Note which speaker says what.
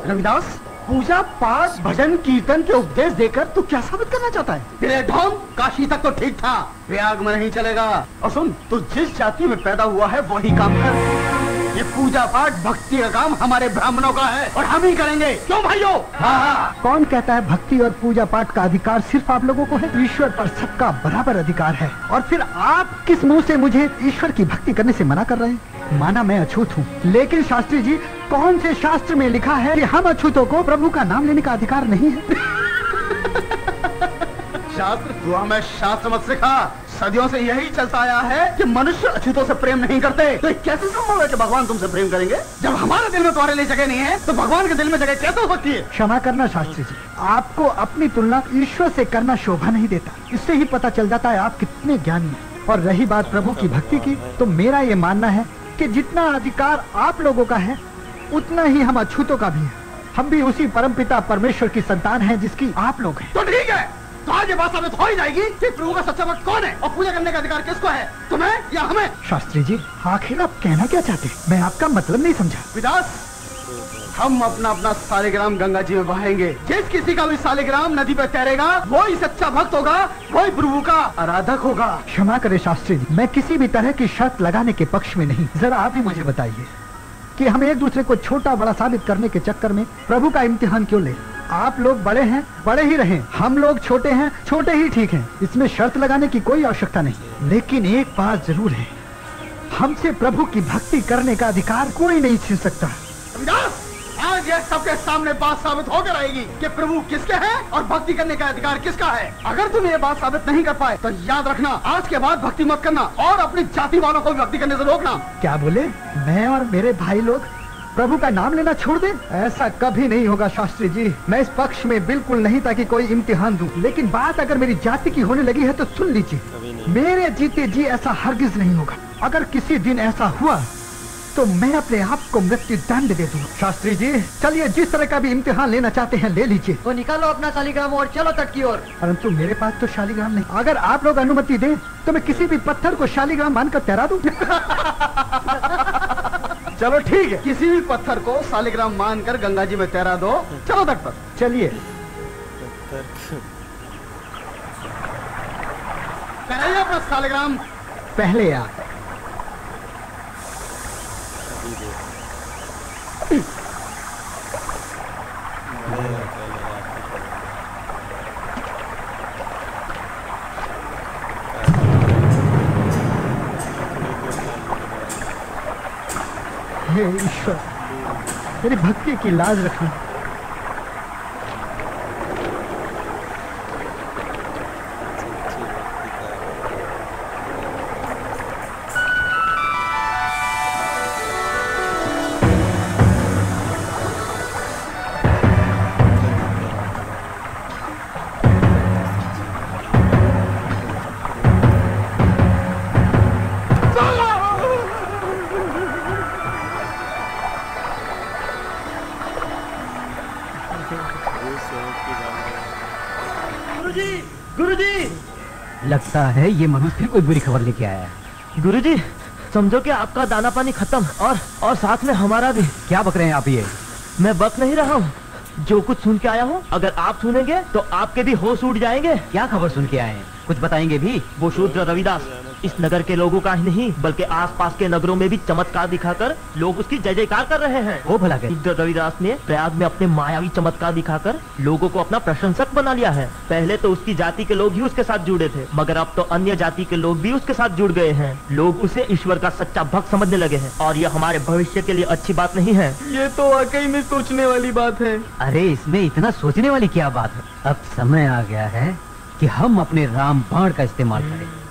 Speaker 1: रविदास, पूजा पाठ भजन कीर्तन के उपदेश देकर तू क्या साबित करना चाहता है? तेरे ढोंग काशी तक तो ठीक था, प्रयाग में नहीं चलेगा। और सुन, तू जिस जाति में पैदा हुआ है वही काम कर। ये पूजा पाठ भक्ति का काम हमारे ब्राह्मणों का है और हम ही करेंगे, क्यों भाइयों? हाँ। कौन कहता है भक्ति और पूजा पाठ का अधिकार सिर्फ आप लोगों को है? ईश्वर पर सबका बराबर अधिकार है। और फिर आप किस मुंह से मुझे ईश्वर की भक्ति करने से मना कर रहे हैं? माना मैं अछूत हूँ, लेकिन शास्त्री जी, कौन से शास्त्र में लिखा है कि हम अछूतों को प्रभु का नाम लेने का अधिकार नहीं है? शास्त्र? तू हमें शास्त्र मत सिखा। सदियों से यही चलता आया है कि मनुष्य अछूतों से प्रेम नहीं करते। तो कैसे संभव है कि भगवान तुमसे प्रेम करेंगे? जब हमारे दिल में तुम्हारे लिए जगह नहीं है, तो भगवान के दिल में जगह कैसे हो सकती है? क्षमा करना शास्त्री जी, आपको अपनी तुलना ईश्वर से करना शोभा नहीं देता। इससे ही पता चल जाता है आप कितने ज्ञानी हैं। और रही बात प्रभु की भक्ति की, तो मेरा ये मानना है कि जितना अधिकार आप लोगों का है, उतना ही हम अछूतों का भी है। हम भी उसी परमपिता परमेश्वर की संतान हैं जिसकी आप लोग हैं। तो ठीक है, तो आज ये बात साबित हो ही जाएगी कि प्रभु का सच्चा भक्त कौन है और पूजा करने का अधिकार किसको है, तुम्हें या हमें? शास्त्री जी, आखिर आप कहना क्या चाहते हैं? मैं आपका मतलब नहीं समझा। विदास, हम अपना अपना सालिग्राम गंगा जी में बहाएंगे। जिस किसी का भी सालिग्राम नदी पर तैरेगा, वो ही सच्चा भक्त होगा, वही प्रभु का आराधक होगा। क्षमा करे शास्त्री जी, मैं किसी भी तरह की शर्त लगाने के पक्ष में नहीं। जरा आप ही मुझे बताइए कि हम एक दूसरे को छोटा बड़ा साबित करने के चक्कर में प्रभु का इम्तिहान क्यों ले? आप लोग बड़े हैं, बड़े ही रहें। हम लोग छोटे हैं, छोटे ही ठीक हैं। इसमें शर्त लगाने की कोई आवश्यकता नहीं। लेकिन एक बात जरूर है, हमसे प्रभु की भक्ति करने का अधिकार कोई नहीं छीन सकता। आज यह सबके सामने बात साबित होकर आएगी कि प्रभु किसके हैं और भक्ति करने का अधिकार किसका है। अगर तुम ये बात साबित नहीं कर पाए, तो याद रखना, आज के बाद भक्ति मत करना और अपनी जाति वालों को भी भक्ति करने से रोकना। क्या बोले? मैं और मेरे भाई लोग प्रभु का नाम लेना छोड़ दे? ऐसा कभी नहीं होगा शास्त्री जी। मैं इस पक्ष में बिल्कुल नहीं था कि कोई इम्तिहान दूं। लेकिन बात अगर मेरी जाति की होने लगी है तो सुन लीजिए, मेरे जीते जी ऐसा हरगिज नहीं होगा। अगर किसी दिन ऐसा हुआ तो मैं अपने आप को मृत्यु दंड दे दूंगा। शास्त्री जी, चलिए, जिस तरह का भी इम्तिहान लेना चाहते हैं ले लीजिए। तो निकालो अपना शालिग्राम और चलो तट की ओर। परंतु मेरे पास तो शालिग्राम नहीं। अगर आप लोग अनुमति दें तो मैं किसी भी पत्थर को शालिग्राम मानकर तैरा दूं। चलो ठीक है, किसी भी पत्थर को शालिग्राम मानकर गंगा जी में तैरा दो। चलो तट पर। चलिए, तैराइए अपना शालिग्राम। पहले आप। हे ईश्वर, मेरी भक्ति की लाज रखना।
Speaker 2: लगता है ये मनुष्य कोई बुरी खबर लेके आया है।
Speaker 3: गुरुजी, समझो कि आपका दाना पानी खत्म और साथ में हमारा भी।
Speaker 2: क्या बक रहे हैं आप? ये
Speaker 3: मैं बक नहीं रहा हूँ, जो कुछ सुन के आया हूँ, अगर आप सुनेंगे तो आपके भी होश उड़ जाएंगे।
Speaker 2: क्या खबर सुन के आए हैं? कुछ बताएंगे भी?
Speaker 3: वो शूद्र रविदास इस नगर के लोगों का ही नहीं बल्कि आसपास के नगरों में भी चमत्कार दिखाकर लोग उसकी जय जयकार कर रहे हैं।
Speaker 2: वो भला
Speaker 3: शूद्र रविदास ने प्रयाग में अपने मायावी चमत्कार दिखाकर लोगों को अपना प्रशंसक बना लिया है। पहले तो उसकी जाति के लोग ही उसके साथ जुड़े थे, मगर अब तो अन्य जाति के लोग भी उसके साथ जुड़ गए हैं। लोग उसे ईश्वर का सच्चा भक्त समझने लगे हैं और यह हमारे भविष्य के लिए अच्छी बात नहीं है।
Speaker 4: ये तो वाकई में सोचने वाली बात है।
Speaker 2: अरे इसमें इतना सोचने वाली क्या बात है? अब समय आ गया है कि हम अपने राम बाण का इस्तेमाल करें।